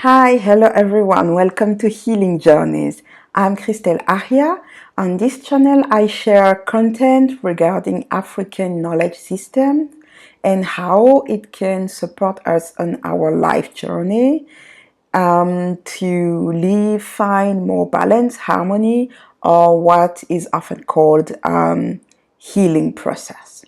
Hi, hello everyone. Welcome to Healing Journeys. I'm Christelle Aria. On this channel, I share content regarding African knowledge systems and how it can support us on our life journey to live, find more balance, harmony, or what is often called healing process.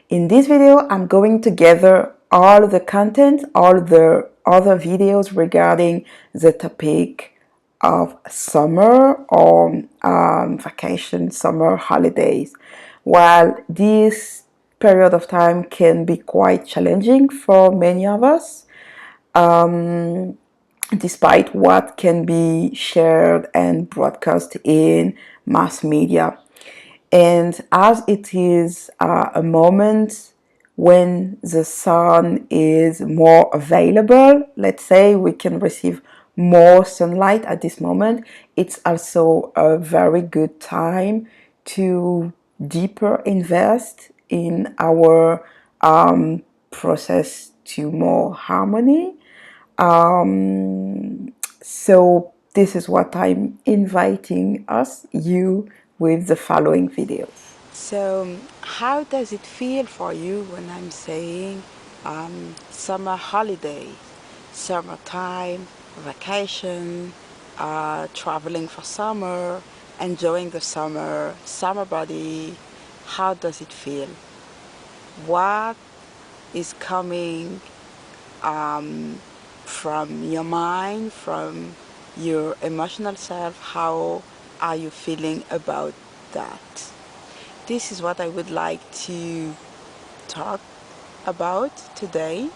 In this video, I'm going to gather all the content, all the other videos regarding the topic of summer or vacation, summer holidays. While this period of time can be quite challenging for many of us, despite what can be shared and broadcast in mass media. And as it is a moment when the sun is more available, let's say we can receive more sunlight at this moment, it's also a very good time to deeper invest in our process to more harmony. So this is what I'm inviting you, with the following video. So, how does it feel for you when I'm saying summer holiday, summertime, vacation, traveling for summer, enjoying the summer, summer body? How does it feel? What is coming from your mind, from your emotional self? How are you feeling about that? This is what I would like to talk about today.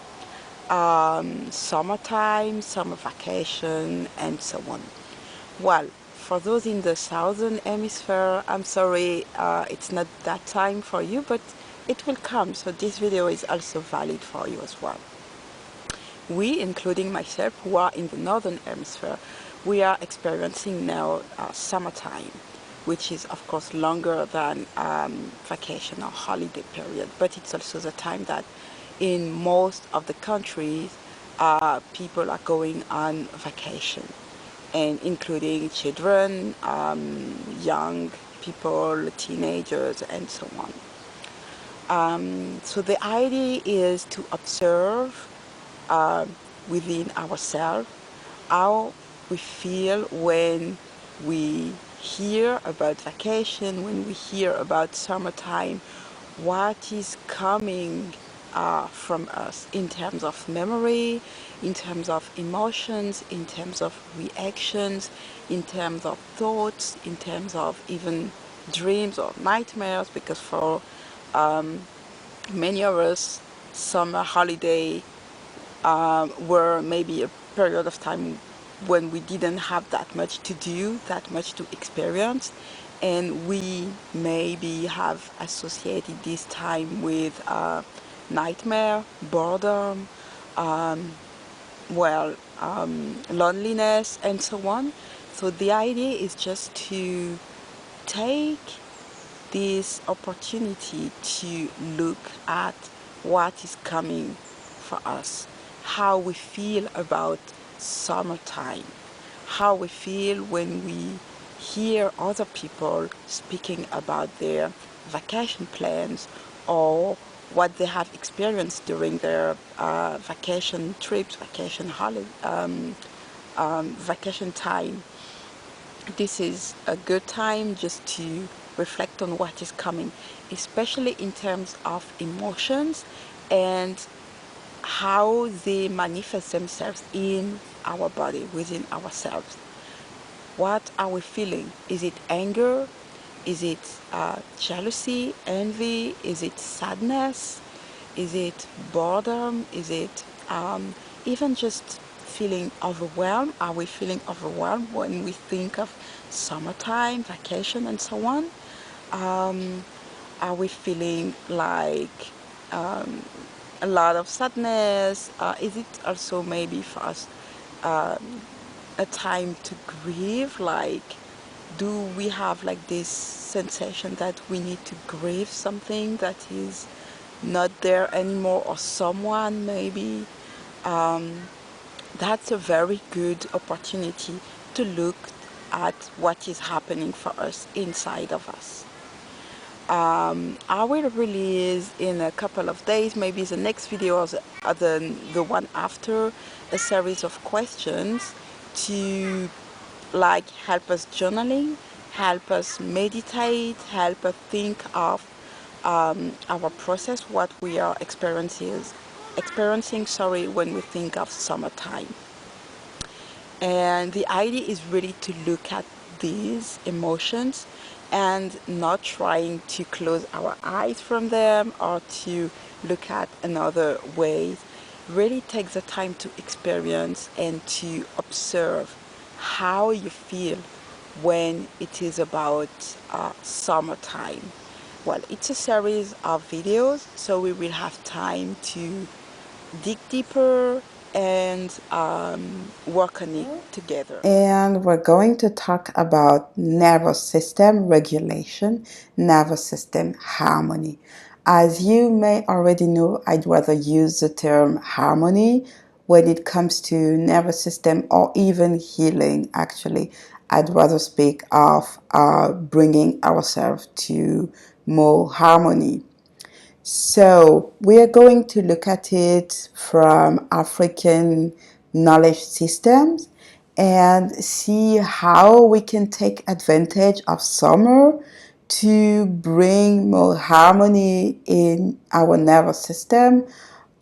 Summertime, summer vacation, and so on. Well, for those in the southern hemisphere, I'm sorry, it's not that time for you, but it will come. So this video is also valid for you as well. We, including myself, who are in the northern hemisphere, we are experiencing now summertime, which is of course longer than vacation or holiday period, but it's also the time that in most of the countries people are going on vacation, and including children, young people, teenagers, and so on. So the idea is to observe within ourselves how we feel when we hear about vacation, when we hear about summertime, what is coming from us in terms of memory, in terms of emotions, in terms of reactions, in terms of thoughts, in terms of even dreams or nightmares, because for many of us, summer holiday were maybe a period of time when we didn't have that much to do, that much to experience, and we maybe have associated this time with nightmare, boredom, loneliness, and so on. So the idea is just to take this opportunity to look at what is coming for us, how we feel about summertime, how we feel when we hear other people speaking about their vacation plans or what they have experienced during their vacation trips, vacation time. This is a good time just to reflect on what is coming, especially in terms of emotions and how they manifest themselves in our body, within ourselves. What are we feeling? Is it anger? Is it jealousy, envy? Is it sadness? Is it boredom? Is it even just feeling overwhelmed? Are we feeling overwhelmed when we think of summertime, vacation, and so on? Are we feeling like a lot of sadness? Is it also maybe for us a time to grieve? Like, do we have like this sensation that we need to grieve something that is not there anymore, or someone maybe that's a very good opportunity to look at what is happening for us inside of us. I will release in a couple of days, maybe the next video or the one after, a series of questions to like help us journaling, help us meditate, help us think of our process, what we are experiencing, sorry, when we think of summertime. And the idea is really to look at these emotions and not trying to close our eyes from them or to look at another way. Really take the time to experience and to observe how you feel when it is about summertime. Well, it's a series of videos, so we will have time to dig deeper and work on it together. And we're going to talk about nervous system regulation, nervous system harmony. As you may already know, I'd rather use the term harmony when it comes to nervous system or even healing. Actually, I'd rather speak of bringing ourselves to more harmony. So we are going to look at it from African knowledge systems and see how we can take advantage of summer to bring more harmony in our nervous system,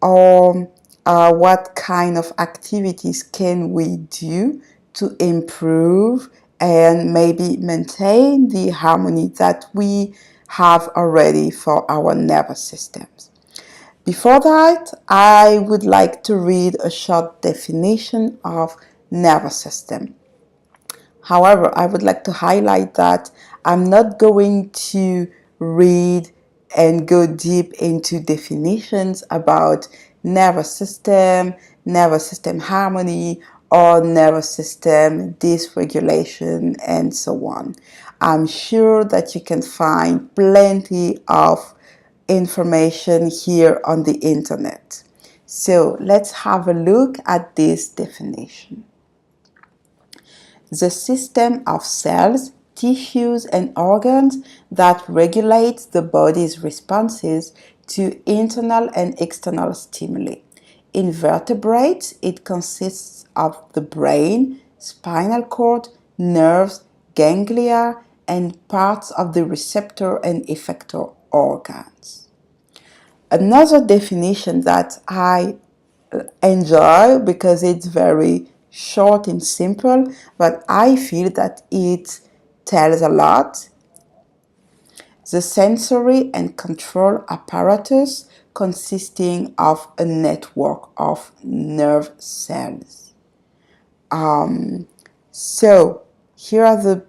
or what kind of activities can we do to improve and maybe maintain the harmony that we have already for our nervous systems. Before that, I would like to read a short definition of nervous system. However, I would like to highlight that I'm not going to read and go deep into definitions about nervous system harmony, or nervous system dysregulation, and so on. I'm sure that you can find plenty of information here on the internet. So let's have a look at this definition. The system of cells, tissues, and organs that regulates the body's responses to internal and external stimuli. In vertebrates, it consists of the brain, spinal cord, nerves, ganglia, and parts of the receptor and effector organs. Another definition that I enjoy because it's very short and simple, but I feel that it tells a lot. The sensory and control apparatus consisting of a network of nerve cells. So here are the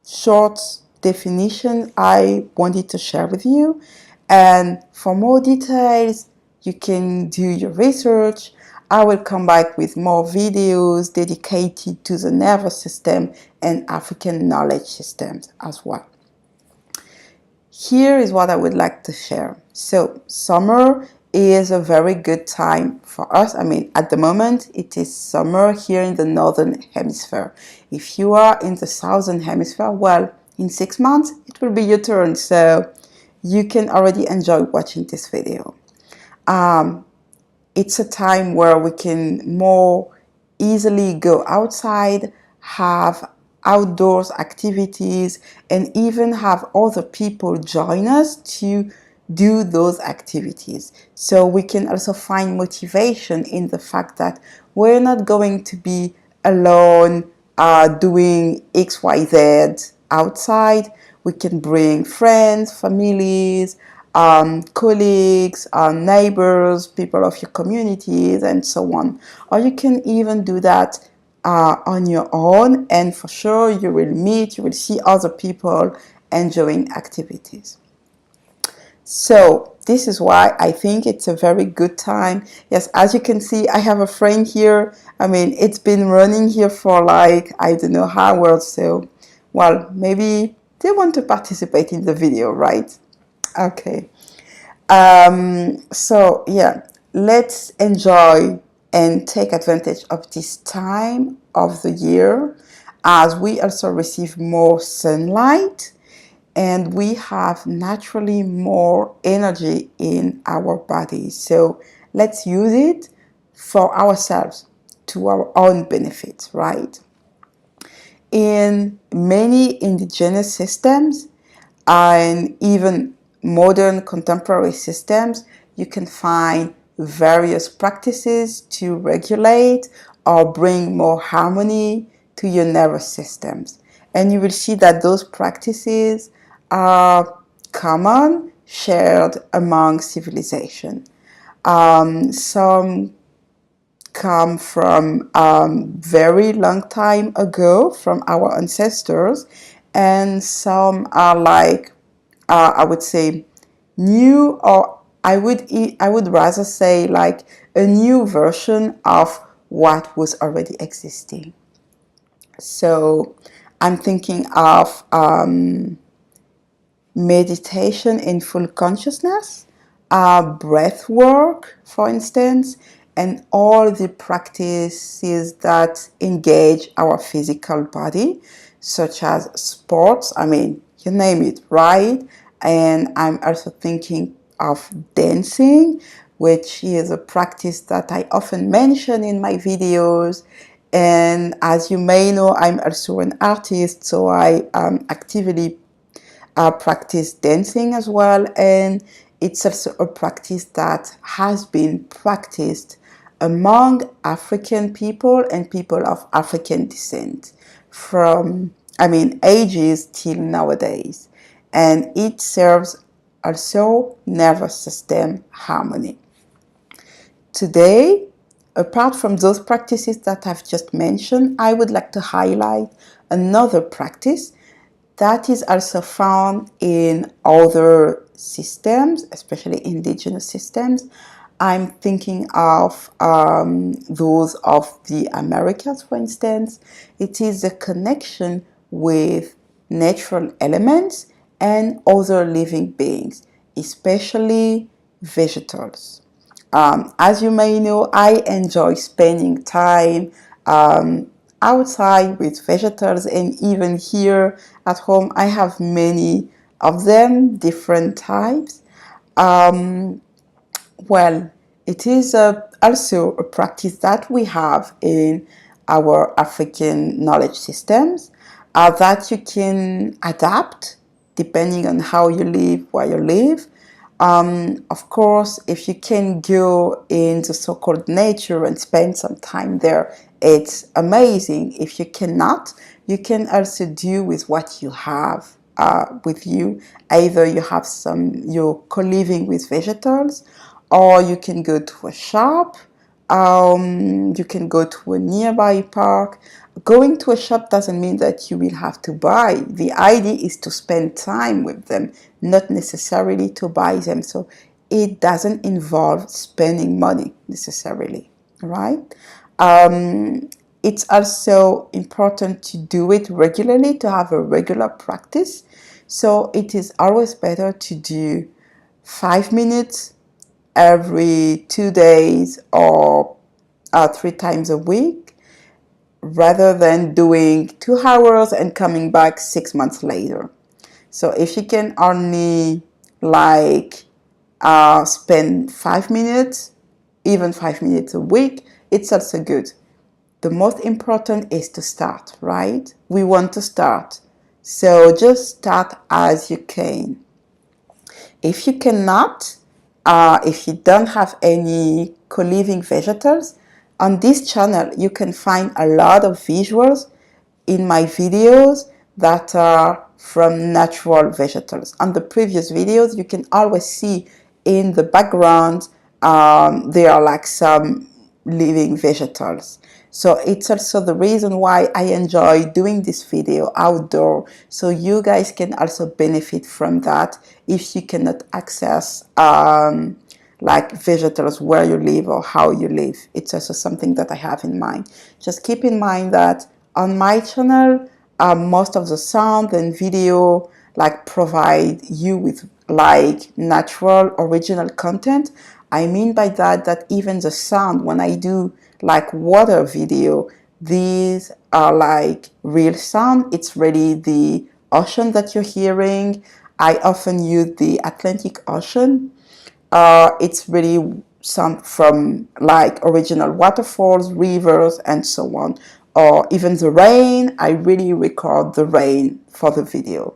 short definition I wanted to share with you, and for more details you can do your research. I will come back with more videos dedicated to the nervous system and African knowledge systems as well. Here is what I would like to share. So summer is a very good time for us. I mean, at the moment it is summer here in the northern hemisphere. If you are in the southern hemisphere, well, in 6 months it will be your turn, so you can already enjoy watching this video. It's a time where we can more easily go outside, have outdoors activities, and even have other people join us to do those activities. So we can also find motivation in the fact that we're not going to be alone doing XYZ outside. We can bring friends, families, colleagues, neighbors, people of your communities, and so on. Or you can even do that on your own, and for sure you will see other people enjoying activities. So this is why I think it's a very good time. Yes, as you can see, I have a frame here. I mean, it's been running here for like, I don't know how long, so, well, maybe they want to participate in the video, right? Okay. So yeah, let's enjoy and take advantage of this time of the year, as we also receive more sunlight and we have naturally more energy in our bodies. So let's use it for ourselves, to our own benefit, right? In many indigenous systems and even modern contemporary systems, you can find various practices to regulate or bring more harmony to your nervous systems. And you will see that those practices are common, shared among civilization. Some come from very long time ago from our ancestors, and some are like I would say new, or I would rather say like a new version of what was already existing. So I'm thinking of meditation in full consciousness, breath work, for instance, and all the practices that engage our physical body, such as sports. I mean, you name it, right? And I'm also thinking of dancing, which is a practice that I often mention in my videos. And as you may know, I'm also an artist, so I actively practice dancing as well, and it's also a practice that has been practiced among African people and people of African descent from, I mean, ages till nowadays, and it serves also nervous system harmony. Today, apart from those practices that I've just mentioned, I would like to highlight another practice that is also found in other systems, especially indigenous systems. I'm thinking of those of the Americas, for instance. It is a connection with natural elements and other living beings, especially vegetables. As you may know, I enjoy spending time outside with vegetables, and even here at home, I have many of them, different types. Well, it is also a practice that we have in our African knowledge systems that you can adapt depending on how you live, where you live. Of course, if you can go in the so-called nature and spend some time there, it's amazing. If you cannot, you can also do with what you have with you. Either you have you're co-living with vegetables, or you can go to a shop. You can go to a nearby park. Going to a shop doesn't mean that you will have to buy. The idea is to spend time with them, not necessarily to buy them. So it doesn't involve spending money necessarily, right? It's also important to do it regularly, to have a regular practice. So it is always better to do 5 minutes every 2 days, or 3 times a week, rather than doing 2 hours and coming back 6 months later. So if you can only like spend 5 minutes, even 5 minutes a week, it's also good. The most important is to start, right? We want to start. So just start as you can. If you cannot, if you don't have any co-living vegetables, on this channel you can find a lot of visuals in my videos that are from natural vegetables. On the previous videos, you can always see in the background there are like some living vegetables. So it's also the reason why I enjoy doing this video outdoor, so you guys can also benefit from that if you cannot access like vegetables where you live or how you live. It's also something that I have in mind. Just keep in mind that on my channel, most of the sound and video like provide you with like natural original content. I mean by that even the sound, when I do like water video. These are like real sound. It's really the ocean that you're hearing. I often use the Atlantic Ocean. It's really some from like original waterfalls, rivers, and so on. Or even the rain. I really record the rain for the video.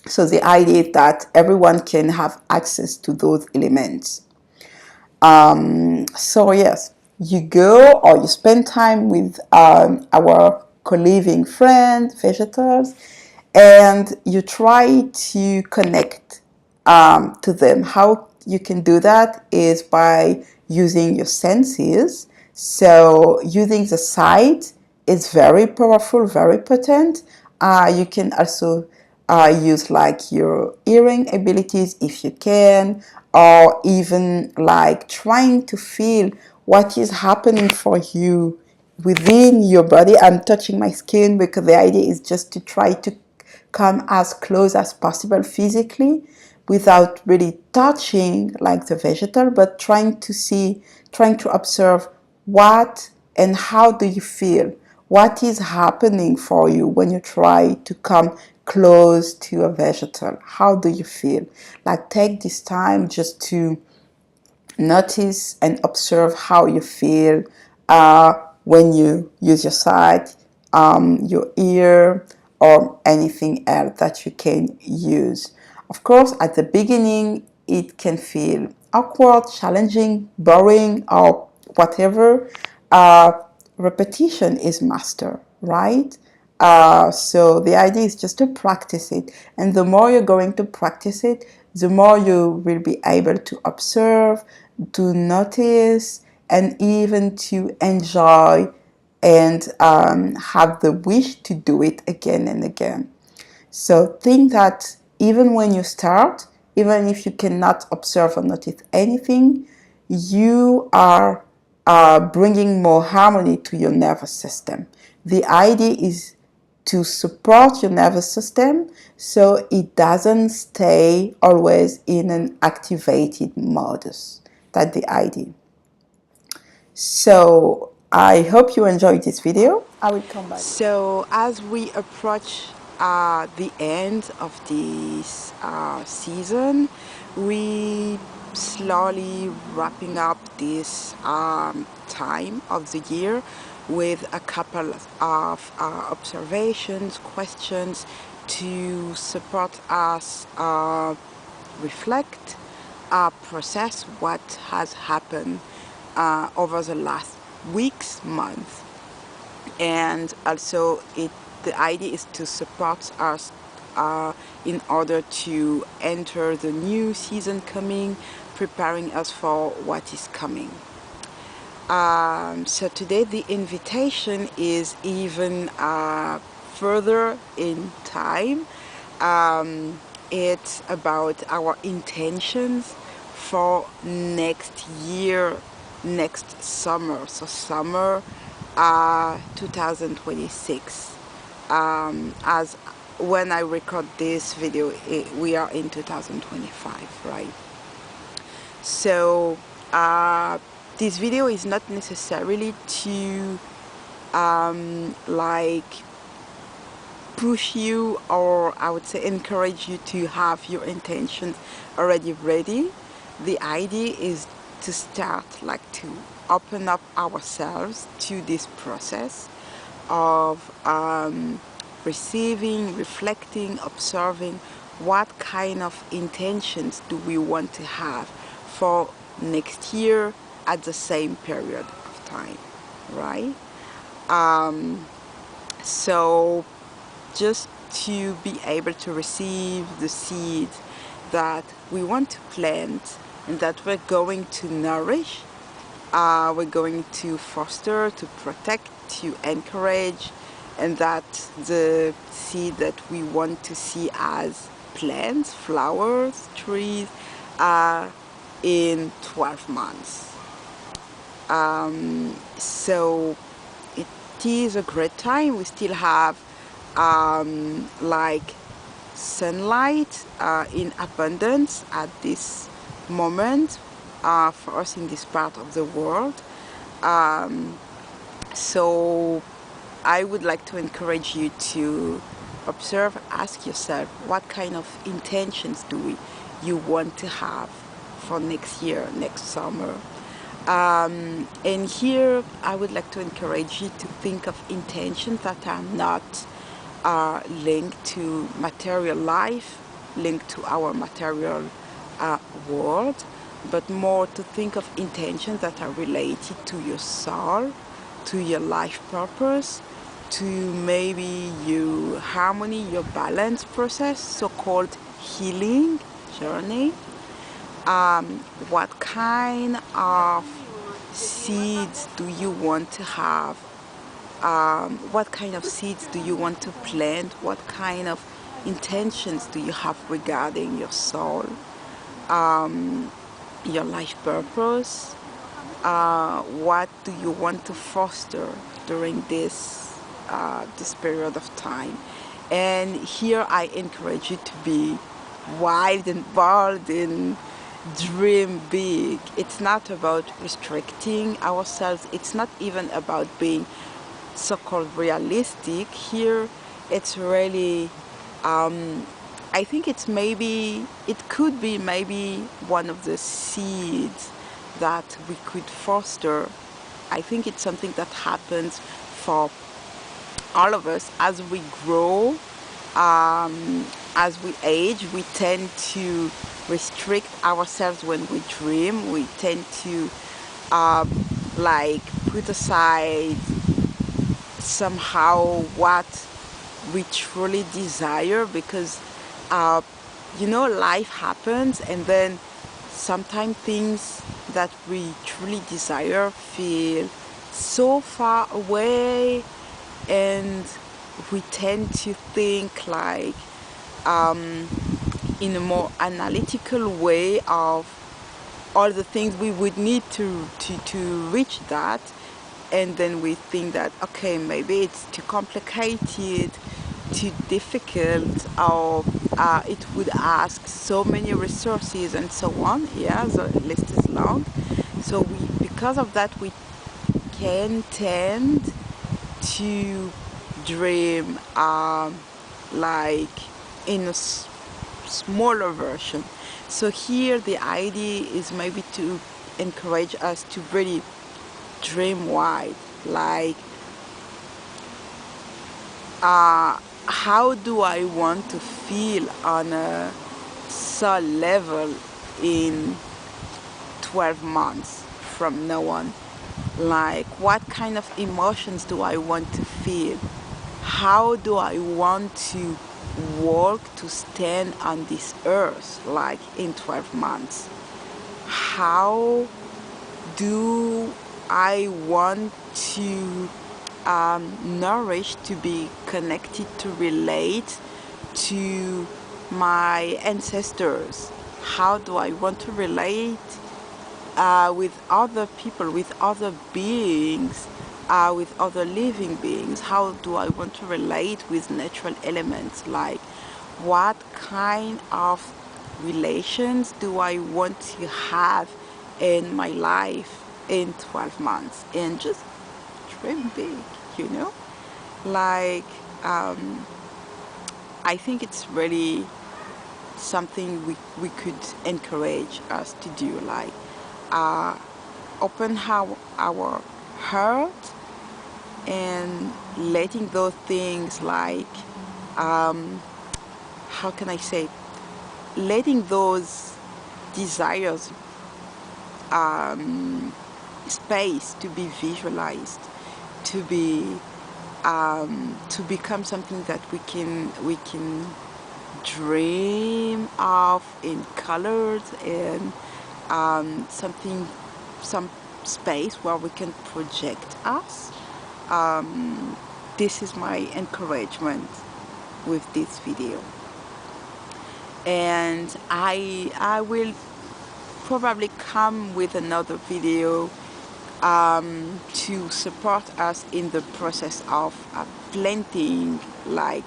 So the idea is that everyone can have access to those elements. So yes, you go or you spend time with our co-living friends, vegetables, and you try to connect to them. How you can do that is by using your senses. So using the sight is very powerful, very potent. You can also use like your hearing abilities if you can, or even like trying to feel what is happening for you within your body. I'm touching my skin because the idea is just to try to come as close as possible physically without really touching like the vegetal, but trying to see, trying to observe what and how do you feel, what is happening for you when you try to come close to a vegetal. How do you feel? Like take this time just to notice and observe how you feel when you use your sight, your ear, or anything else that you can use. Of course, at the beginning, it can feel awkward, challenging, boring, or whatever. Uh, Repetition is master, right? So the idea is just to practice it. And the more you're going to practice it, the more you will be able to observe, to notice, and even to enjoy and have the wish to do it again and again. So think that even when you start, even if you cannot observe or notice anything, you are bringing more harmony to your nervous system. The idea is to support your nervous system so it doesn't stay always in an activated modus. That's the idea. So I hope you enjoyed this video. I will come back. So as we approach the end of this season, we slowly wrapping up this time of the year with a couple of observations, questions to support us reflect, process what has happened over the last weeks, months, and also the idea is to support us in order to enter the new season coming, preparing us for what is coming. So today the invitation is even further in time. It's about our intentions for next year, next summer. So summer 2026. As when I record this video, we are in 2025, right? So this video is not necessarily to like push you, or I would say encourage you to have your intentions already ready. The idea is to start, like to open up ourselves to this process of receiving, reflecting, observing what kind of intentions do we want to have for next year at the same period of time, right? So just to be able to receive the seeds that we want to plant and that we're going to nourish, we're going to foster, to protect, to encourage, and that the seed that we want to see as plants, flowers, trees, in 12 months. So it is a great time. We still have like sunlight in abundance at this moment for us in this part of the world. So I would like to encourage you to observe, ask yourself, what kind of intentions you want to have for next year, next summer. And here I would like to encourage you to think of intentions that are not linked to material life, linked to our material world, but more to think of intentions that are related to your soul, to your life purpose, to maybe your harmony, your balance process, so-called healing journey. What kind of seeds do you want to have? What kind of seeds do you want to plant? What kind of intentions do you have regarding your soul, your life purpose? What do you want to foster during this period of time? And here I encourage you to be wild and bold and dream big. It's not about restricting ourselves. It's not even about being so-called realistic. Here it's really I think it could be maybe one of the seeds that we could foster. I think it's something that happens for all of us as we grow, as we age. We tend to restrict ourselves when we dream. We tend to like put aside somehow what we truly desire, because life happens, and then sometimes things that we truly desire feel so far away, and we tend to think like in a more analytical way of all the things we would need to reach that. And then we think that, okay, maybe it's too complicated, too difficult, or it would ask so many resources and so on. Yeah, the list is long. So because of that, we can tend to dream like in a smaller version. So here the idea is maybe to encourage us to really dream wide, like how do I want to feel on a soul level in 12 months from now on? Like, what kind of emotions do I want to feel? How do I want to walk, to stand on this earth, like in 12 months? How do I want to nourish, to be connected, to relate to my ancestors? How do I want to relate with other people, with other beings, with other living beings? How do I want to relate with natural elements? Like, what kind of relations do I want to have in my life in 12 months? And just dream big, like I think it's really something we could encourage us to do, like open our heart and letting those things, like how can I say, letting those desires space to be visualized, to be to become something that we can dream of in colors, and some space where we can project us. This is my encouragement with this video, and I will probably come with another video to support us in the process of planting like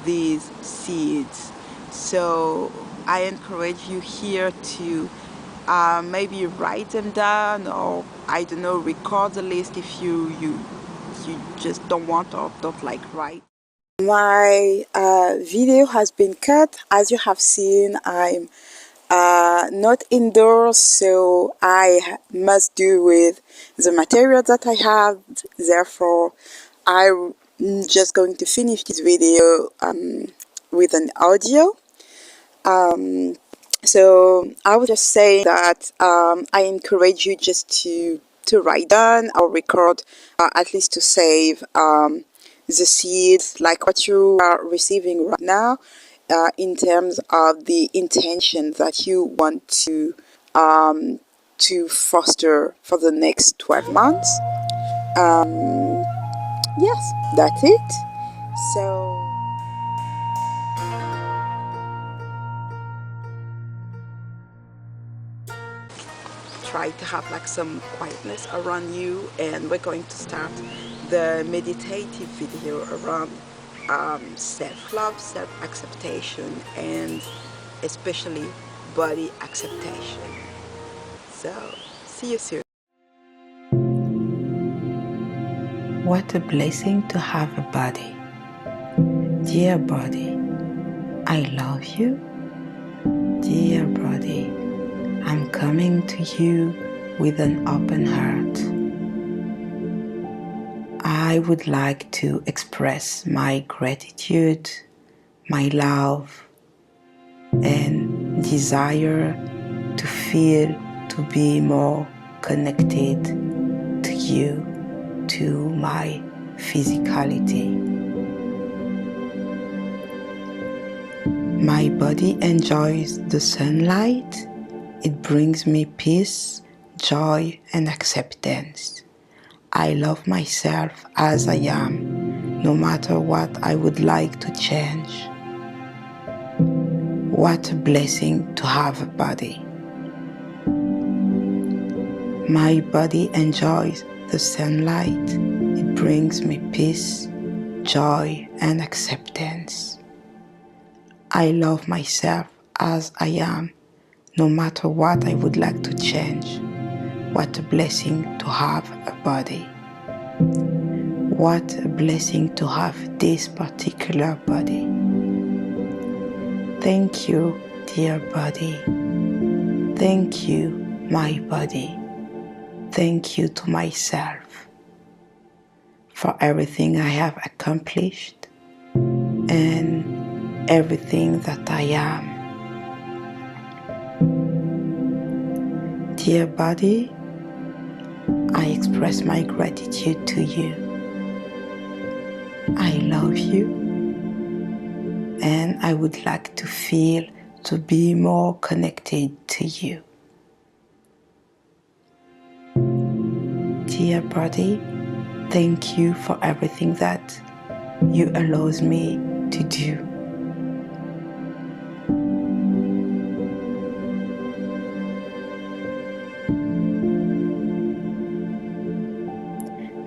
these seeds. So I encourage you here to maybe write them down, or I don't know, record the list if you just don't want or don't like write. My video has been cut. As you have seen, I'm not indoors, so I must do with the material that I have. Therefore, I'm just going to finish this video with an audio. So I was just saying that I encourage you just to write down or record, at least to save the seeds, like what you are receiving right now, in terms of the intention that you want to foster for the next 12 months. Yes, that's it. So try to have like some quietness around you, and we're going to start the meditative video around self-love, self-acceptation, and especially body acceptation. So see you soon. What a blessing to have a body. Dear body, I love you. Dear body, I'm coming to you with an open heart. I would like to express my gratitude, my love, and desire to feel to be more connected to you, to my physicality. My body enjoys the sunlight. It brings me peace, joy, and acceptance. I love myself as I am, no matter what I would like to change. What a blessing to have a body. My body enjoys the sunlight. It brings me peace, joy, and acceptance. I love myself as I am, no matter what I would like to change. What a blessing to have a body. What a blessing to have this particular body. Thank you, dear body. Thank you, my body. Thank you to myself for everything I have accomplished and everything that I am. Dear body, I express my gratitude to you. I love you, and I would like to feel to be more connected to you. Dear body, thank you for everything that you allows me to do.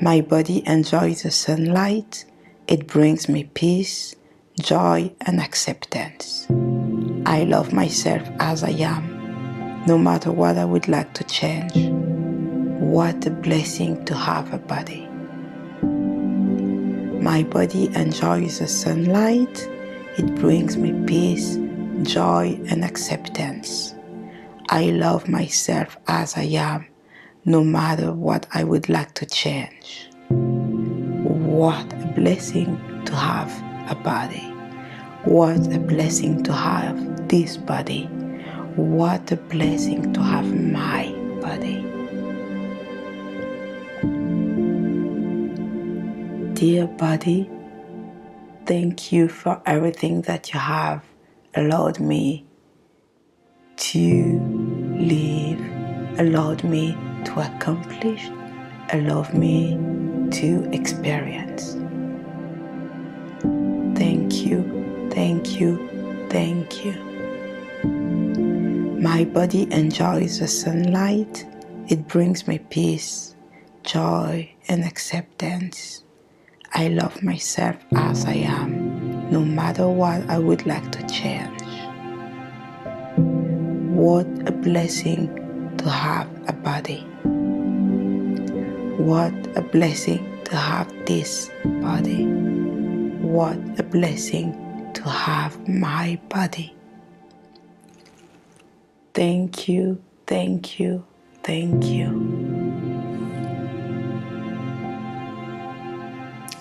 My body enjoys the sunlight. It brings me peace, joy, and acceptance. I love myself as I am, no matter what I would like to change. What a blessing to have a body. My body enjoys the sunlight. It brings me peace, joy, and acceptance. I love myself as I am, no matter what I would like to change. What a blessing to have a body. What a blessing to have this body. What a blessing to have my body. Dear body, thank you for everything that you have allowed me to live, allowed me to accomplish, allowed me to experience. Thank you, thank you, thank you. My body enjoys the sunlight. It brings me peace, joy, and acceptance. I love myself as I am, no matter what I would like to change. What a blessing to have a body. What a blessing to have this body. What a blessing to have my body. Thank you, thank you, thank you.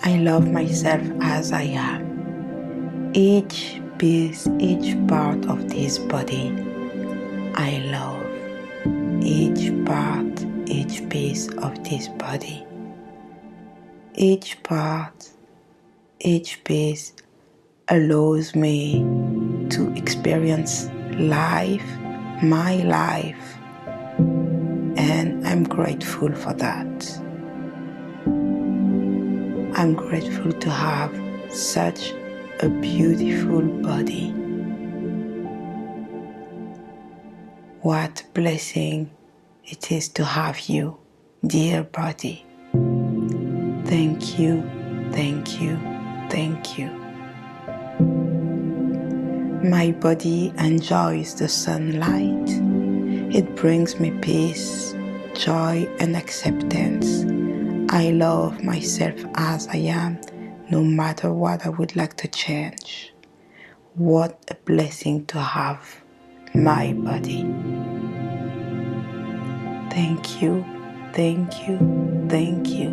I love myself as I am. Each piece, each part of this body, I love. Each part, each piece of this body. Each part, each piece allows me to experience life, my life, and I'm grateful for that. I'm grateful to have such a beautiful body. What a blessing it is to have you, dear body. Thank you, thank you, thank you. My body enjoys the sunlight. It brings me peace, joy, and acceptance. I love myself as I am, no matter what I would like to change. What a blessing to have my body. Thank you, thank you, thank you.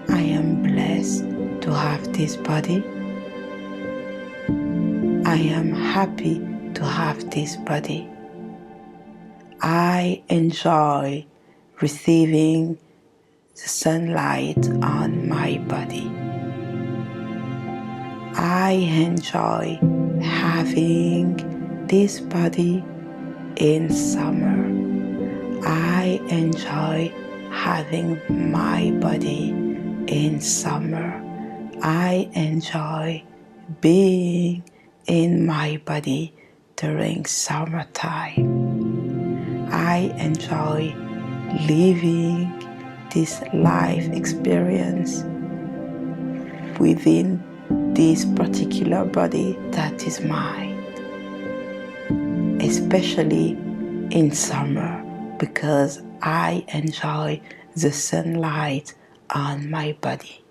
I am blessed to have this body. I am happy to have this body. I enjoy receiving the sunlight on my body. I enjoy having this body in summer. I enjoy having my body in summer. I enjoy being in my body during summertime. I enjoy living this life experience within this particular body that is mine, especially in summer, because I enjoy the sunlight on my body.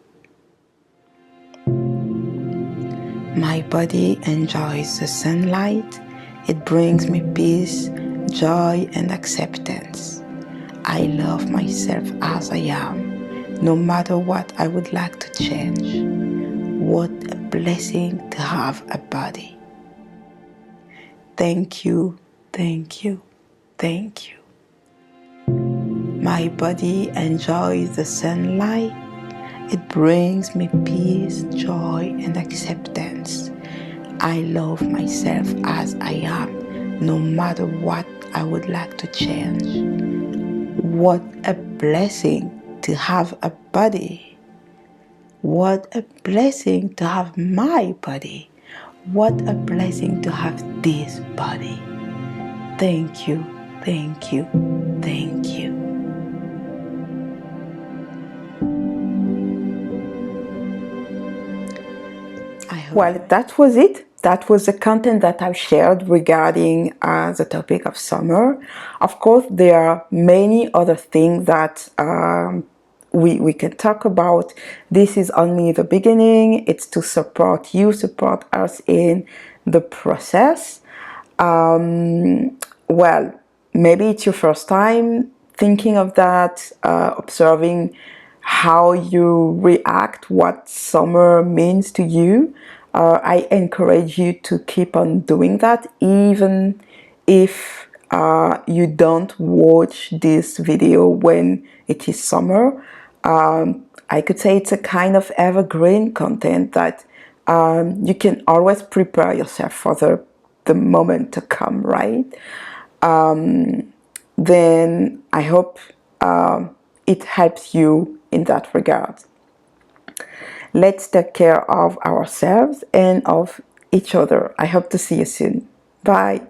My body enjoys the sunlight. It brings me peace, joy, and acceptance. I love myself as I am, no matter what I would like to change. What a blessing to have a body. Thank you, thank you, thank you. My body enjoys the sunlight. It brings me peace, joy, and acceptance. I love myself as I am, no matter what I would like to change. What a blessing to have a body. What a blessing to have my body. What a blessing to have this body. Thank you, thank you, thank you. Well, that was it. That was the content that I've shared regarding the topic of summer. Of course, there are many other things that we can talk about. This is only the beginning. It's to support you, support us in the process. Well, maybe it's your first time thinking of that, observing how you react, what summer means to you. I encourage you to keep on doing that, even if you don't watch this video when it is summer. I could say it's a kind of evergreen content that you can always prepare yourself for the moment to come, right? Then I hope it helps you in that regard. Let's take care of ourselves and of each other. I hope to see you soon. Bye.